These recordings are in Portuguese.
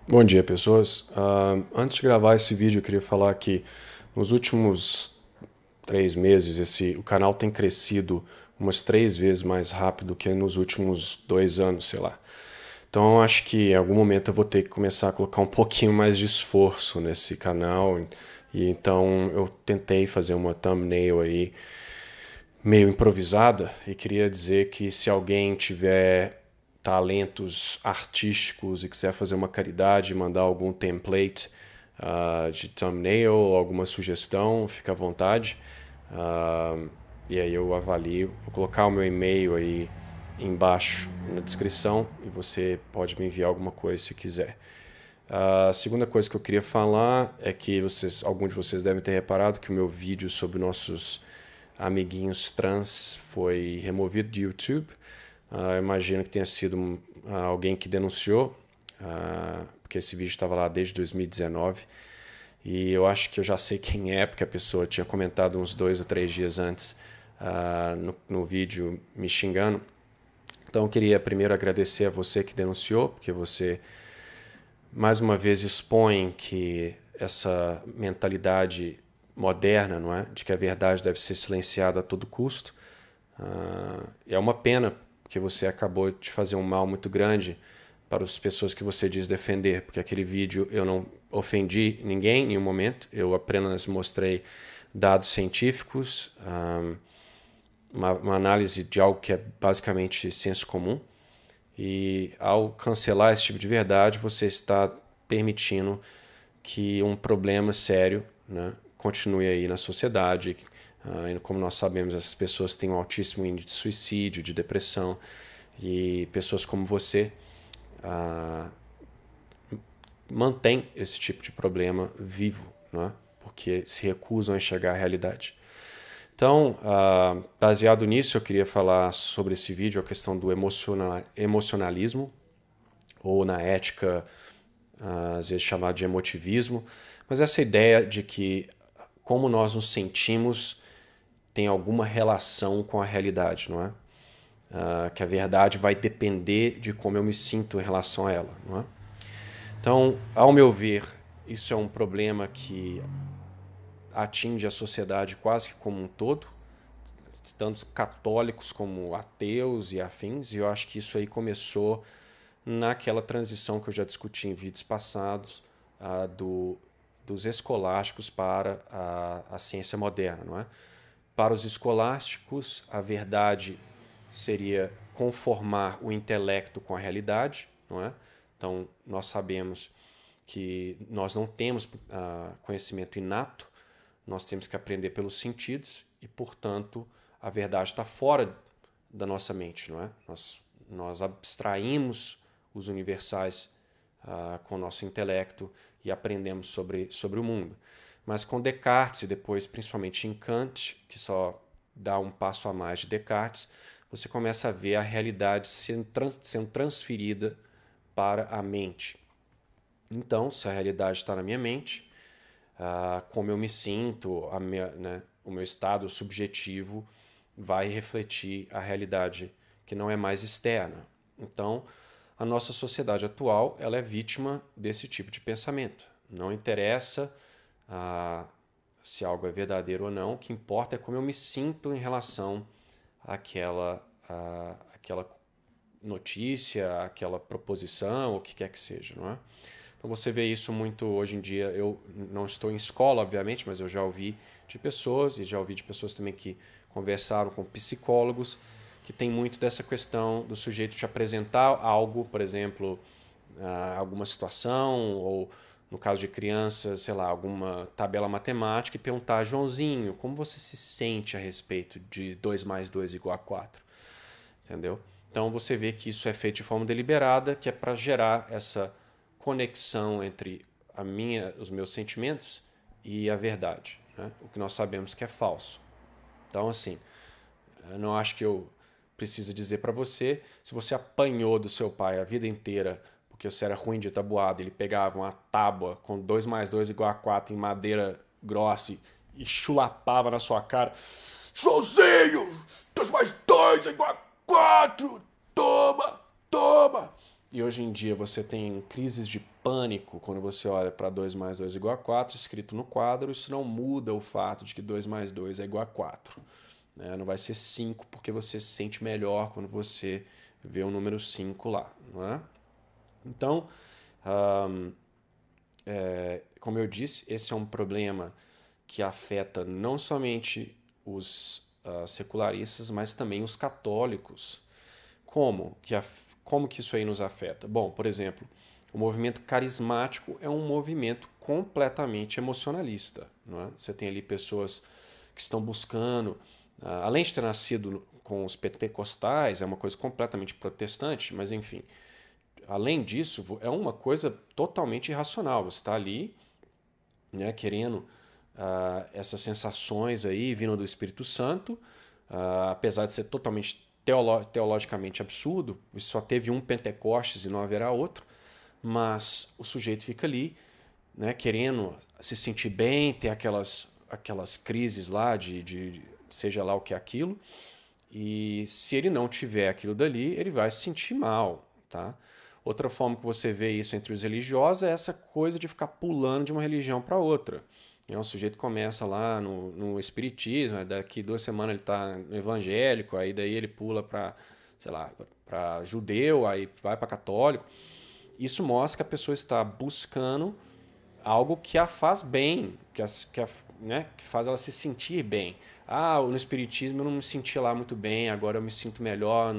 Bom dia, pessoas. Antes de gravar esse vídeo, eu queria falar que nos últimos 3 meses o canal tem crescido umas 3 vezes mais rápido que nos últimos 2 anos, sei lá. Então eu acho que em algum momento eu vou ter que começar a colocar um pouquinho mais de esforço nesse canal. E então eu tentei fazer uma thumbnail aí meio improvisada e queria dizer que se alguém tiver talentos artísticos e quiser fazer uma caridade, mandar algum template de thumbnail ou alguma sugestão, fica à vontade. E aí eu avalio. Vou colocar o meu e-mail aí embaixo na descrição e você pode me enviar alguma coisa se quiser. A segunda coisa que eu queria falar é que alguns de vocês devem ter reparado que o meu vídeo sobre nossos amiguinhos trans foi removido do YouTube. Eu imagino que tenha sido alguém que denunciou, porque esse vídeo estava lá desde 2019. E eu acho que eu já sei quem é, porque a pessoa tinha comentado uns 2 ou 3 dias antes no vídeo me xingando. Então eu queria primeiro agradecer a você que denunciou, porque você mais uma vez expõe que essa mentalidade moderna, não é, de que a verdade deve ser silenciada a todo custo. É uma pena que você acabou de fazer um mal muito grande para as pessoas que você diz defender, porque aquele vídeo eu não ofendi ninguém em nenhum momento, eu apenas mostrei dados científicos, uma análise de algo que é basicamente senso comum. E ao cancelar esse tipo de verdade, você está permitindo que um problema sério, né, continue aí na sociedade. E como nós sabemos, essas pessoas têm um altíssimo índice de suicídio, de depressão, e pessoas como você mantêm esse tipo de problema vivo, né, porque se recusam a enxergar a realidade. Então, baseado nisso, eu queria falar sobre esse vídeo, a questão do emocionalismo, ou na ética, às vezes chamado de emotivismo, mas essa ideia de que como nós nos sentimos tem alguma relação com a realidade, não é? Que a verdade vai depender de como eu me sinto em relação a ela, não é? Então, ao meu ver, isso é um problema que atinge a sociedade quase que como um todo, tanto católicos como ateus e afins, e eu acho que isso aí começou naquela transição que eu já discuti em vídeos passados, dos escolásticos para a ciência moderna, não é? Para os escolásticos, a verdade seria conformar o intelecto com a realidade, não é? Então, nós sabemos que nós não temos conhecimento inato, nós temos que aprender pelos sentidos e, portanto, a verdade está fora da nossa mente, não é? Nós abstraímos os universais com o nosso intelecto e aprendemos sobre o mundo. Mas com Descartes e depois principalmente em Kant, que só dá um passo a mais de Descartes, você começa a ver a realidade sendo transferida para a mente. Então, se a realidade está na minha mente, como eu me sinto, o meu estado subjetivo vai refletir a realidade que não é mais externa. Então, a nossa sociedade atual ela é vítima desse tipo de pensamento. Não interessa se algo é verdadeiro ou não, o que importa é como eu me sinto em relação àquela notícia, àquela proposição, o que quer que seja, não é? Então você vê isso muito hoje em dia. Eu não estou em escola, obviamente, mas eu já ouvi de pessoas e já ouvi de pessoas também que conversaram com psicólogos que tem muito dessa questão do sujeito te apresentar algo, por exemplo, alguma situação ou no caso de crianças, sei lá, alguma tabela matemática e perguntar, Joãozinho, como você se sente a respeito de 2 mais 2 igual a 4? Entendeu? Então você vê que isso é feito de forma deliberada, que é para gerar essa conexão entre os meus sentimentos e a verdade, né? O que nós sabemos que é falso. Então, assim, eu não acho que eu precise dizer para você, se você apanhou do seu pai a vida inteira porque você era ruim de tabuada, ele pegava uma tábua com 2 mais 2 igual a 4 em madeira grossa e chulapava na sua cara. Joãozinho, 2 mais 2 é igual a 4, toma, toma. e hoje em dia você tem crises de pânico quando você olha para 2 mais 2 igual a 4 escrito no quadro, isso não muda o fato de que 2 mais 2 é igual a 4. Né? Não vai ser 5 porque você se sente melhor quando você vê o número 5 lá. Não é? Então, como eu disse, esse é um problema que afeta não somente os secularistas, mas também os católicos. Como que isso aí nos afeta? Bom, por exemplo, o movimento carismático é um movimento completamente emocionalista. Não é? Você tem ali pessoas que estão buscando, além de ter nascido com os pentecostais, é uma coisa completamente protestante, mas enfim, além disso, é uma coisa totalmente irracional. Você está ali, né, querendo essas sensações aí vindo do Espírito Santo, apesar de ser totalmente teologicamente absurdo, só teve um Pentecostes e não haverá outro, mas o sujeito fica ali, né, querendo se sentir bem, ter aquelas crises lá de seja lá o que é aquilo, e se ele não tiver aquilo dali, ele vai se sentir mal, tá? Outra forma que você vê isso entre os religiosos é essa coisa de ficar pulando de uma religião para outra. Um sujeito começa lá no espiritismo, daqui 2 semanas ele está no evangélico, aí daí ele pula para, sei lá, para judeu, aí vai para católico. Isso mostra que a pessoa está buscando algo que a faz bem, né, que faz ela se sentir bem. No espiritismo eu não me senti lá muito bem, agora eu me sinto melhor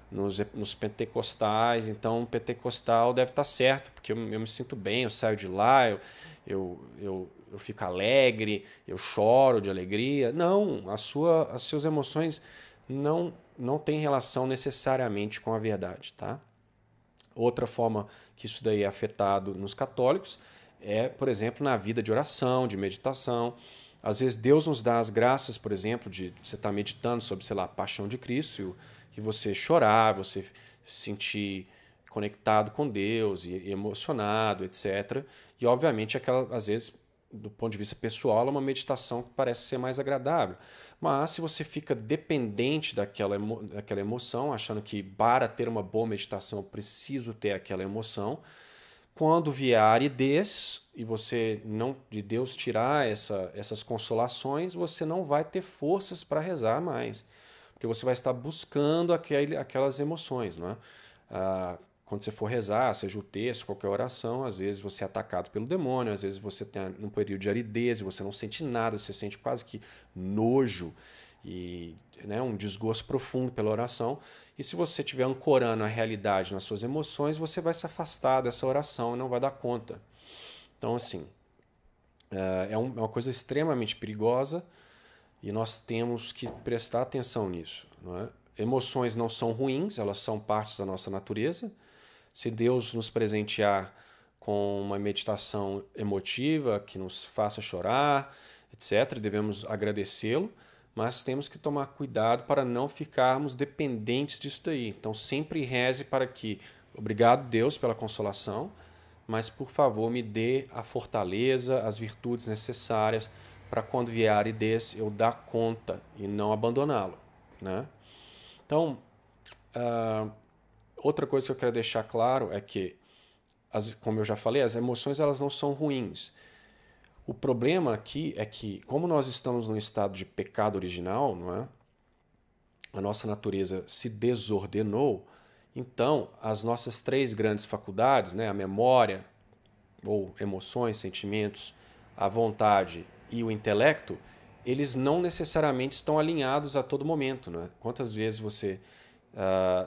nos pentecostais, então o pentecostal deve estar certo, porque eu me sinto bem, eu saio de lá, eu fico alegre, eu choro de alegria. Não, as suas emoções não têm relação necessariamente com a verdade, tá? Outra forma que isso daí é afetado nos católicos é, por exemplo, na vida de oração, de meditação. Às vezes Deus nos dá as graças, por exemplo, de você estar meditando sobre, sei lá, a paixão de Cristo, e você chorar, você se sentir conectado com Deus e emocionado, etc. E, obviamente, às vezes, do ponto de vista pessoal, é uma meditação que parece ser mais agradável. Mas se você fica dependente daquela emoção, achando que para ter uma boa meditação eu preciso ter aquela emoção, quando vier a aridez e você não de Deus tirar essas consolações, você não vai ter forças para rezar mais, porque você vai estar buscando aquelas emoções, não é? Quando você for rezar, seja o texto, qualquer oração, às vezes você é atacado pelo demônio, às vezes você tem um período de aridez e você não sente nada, você sente quase que nojo e, né, um desgosto profundo pela oração. E se você estiver ancorando a realidade nas suas emoções, você vai se afastar dessa oração e não vai dar conta. Então, assim, é uma coisa extremamente perigosa e nós temos que prestar atenção nisso. Não é? Emoções não são ruins, elas são partes da nossa natureza. Se Deus nos presentear com uma meditação emotiva que nos faça chorar, etc., devemos agradecê-lo, mas temos que tomar cuidado para não ficarmos dependentes disso daí. Então sempre reze para que, obrigado Deus pela consolação, mas por favor me dê a fortaleza, as virtudes necessárias para quando vier a aridez eu dar conta e não abandoná-lo. Né? Então, outra coisa que eu quero deixar claro é que, como eu já falei, as emoções elas não são ruins. O problema aqui é que, como nós estamos num estado de pecado original, não é? A nossa natureza se desordenou, então as nossas 3 grandes faculdades, né, a memória, ou emoções, sentimentos, a vontade e o intelecto, eles não necessariamente estão alinhados a todo momento. Não é? Quantas vezes você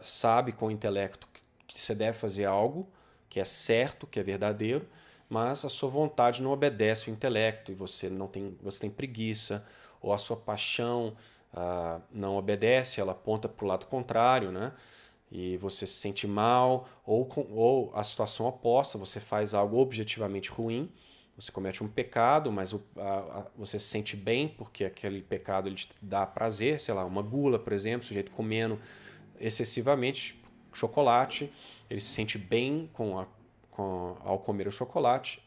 sabe com o intelecto que você deve fazer algo que é certo, que é verdadeiro, mas a sua vontade não obedece ao intelecto e você tem preguiça, ou a sua paixão não obedece, ela aponta para o lado contrário, né? E você se sente mal, ou a situação oposta, você faz algo objetivamente ruim, você comete um pecado, mas você se sente bem porque aquele pecado ele te dá prazer, sei lá, uma gula, por exemplo, o sujeito comendo excessivamente chocolate, ele se sente bem ao comer o chocolate,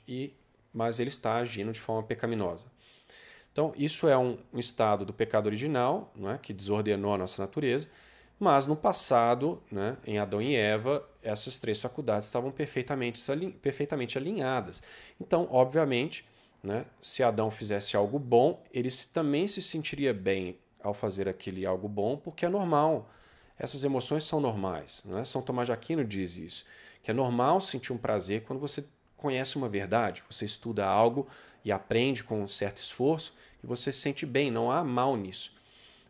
mas ele está agindo de forma pecaminosa. Então, isso é um estado do pecado original, não é? Que desordenou a nossa natureza, Mas no passado, né, em Adão e Eva, essas três faculdades estavam perfeitamente alinhadas. Então, obviamente, né, se Adão fizesse algo bom, ele também se sentiria bem ao fazer aquele algo bom, porque é normal. Essas emoções são normais. Né? São Tomás de Aquino diz isso, que é normal sentir um prazer quando você conhece uma verdade, você estuda algo e aprende com um certo esforço e você se sente bem, não há mal nisso.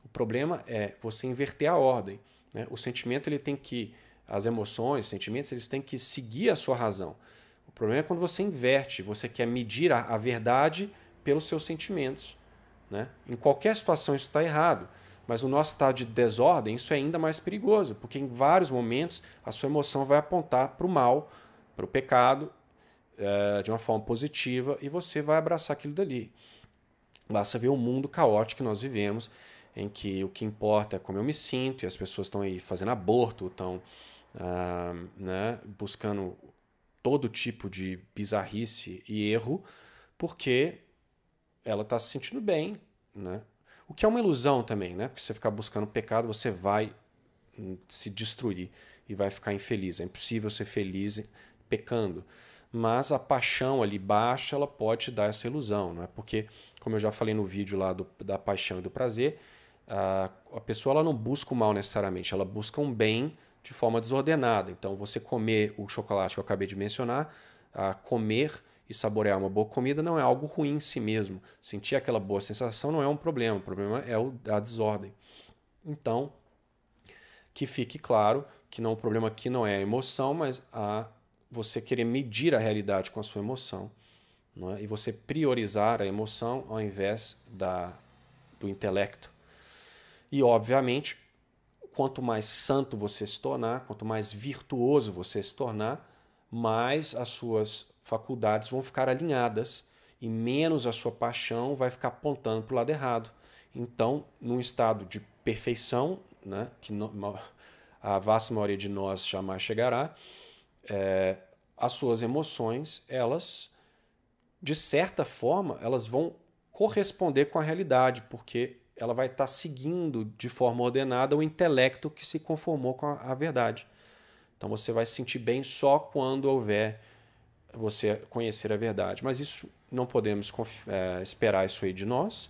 O problema é você inverter a ordem. Né? O sentimento ele tem que, as emoções, os sentimentos, eles têm que seguir a sua razão. O problema é quando você inverte, você quer medir a verdade pelos seus sentimentos. Né? Em qualquer situação isso está errado, mas no nosso estado de desordem isso é ainda mais perigoso, porque em vários momentos a sua emoção vai apontar para o mal, para o pecado, de uma forma positiva, e você vai abraçar aquilo dali. Basta ver o mundo caótico que nós vivemos, em que o que importa é como eu me sinto, e as pessoas estão aí fazendo aborto, estão né, buscando todo tipo de bizarrice e erro, porque ela está se sentindo bem. Né? O que é uma ilusão também, né? Porque você ficar buscando pecado, você vai se destruir e vai ficar infeliz. É impossível ser feliz pecando. Mas a paixão ali baixa, ela pode te dar essa ilusão, não é? Porque, como eu já falei no vídeo lá da paixão e do prazer, a pessoa ela não busca o mal necessariamente, ela busca um bem de forma desordenada. Então, você comer o chocolate que eu acabei de mencionar, comer e saborear uma boa comida não é algo ruim em si mesmo. Sentir aquela boa sensação não é um problema, o problema é a desordem. Então, que fique claro que não, o problema aqui não é a emoção, mas você querer medir a realidade com a sua emoção, não é? E você priorizar a emoção ao invés do intelecto. E, obviamente, quanto mais santo você se tornar, quanto mais virtuoso você se tornar, mais as suas faculdades vão ficar alinhadas e menos a sua paixão vai ficar apontando para o lado errado. Então, num estado de perfeição, né, que a vasta maioria de nós jamais chegará, as suas emoções, elas, de certa forma, elas vão corresponder com a realidade, porque ela vai estar seguindo de forma ordenada o intelecto que se conformou com a verdade. Então você vai se sentir bem só quando houver você conhecer a verdade. Mas isso não podemos esperar isso aí de nós,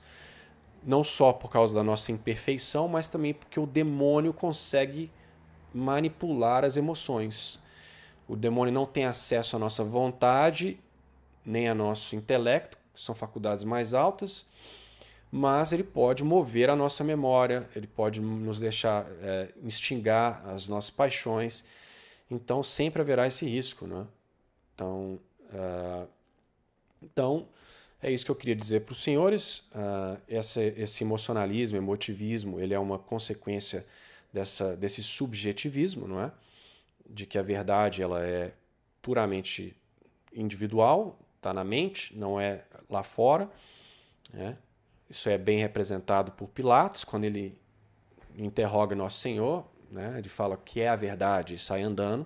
não só por causa da nossa imperfeição, mas também porque o demônio consegue manipular as emoções. O demônio não tem acesso à nossa vontade, nem ao nosso intelecto, que são faculdades mais altas, mas ele pode mover a nossa memória, ele pode nos deixar instigar as nossas paixões. Então sempre haverá esse risco. Né? Então é isso que eu queria dizer para os senhores. Esse emocionalismo, emotivismo, ele é uma consequência desse subjetivismo, não é? De que a verdade ela é puramente individual, está na mente, não é lá fora. Né? Isso é bem representado por Pilatos, quando ele interroga Nosso Senhor, né? Ele fala que é a verdade e sai andando.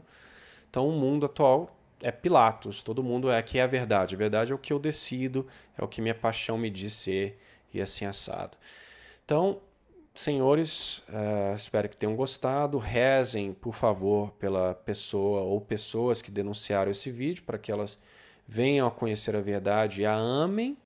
Então o mundo atual é Pilatos, todo mundo que é a verdade. A verdade é o que eu decido, é o que minha paixão me diz ser e assim assado. Então, senhores, espero que tenham gostado. Rezem, por favor, pela pessoa ou pessoas que denunciaram esse vídeo, para que elas venham a conhecer a verdade e a amem,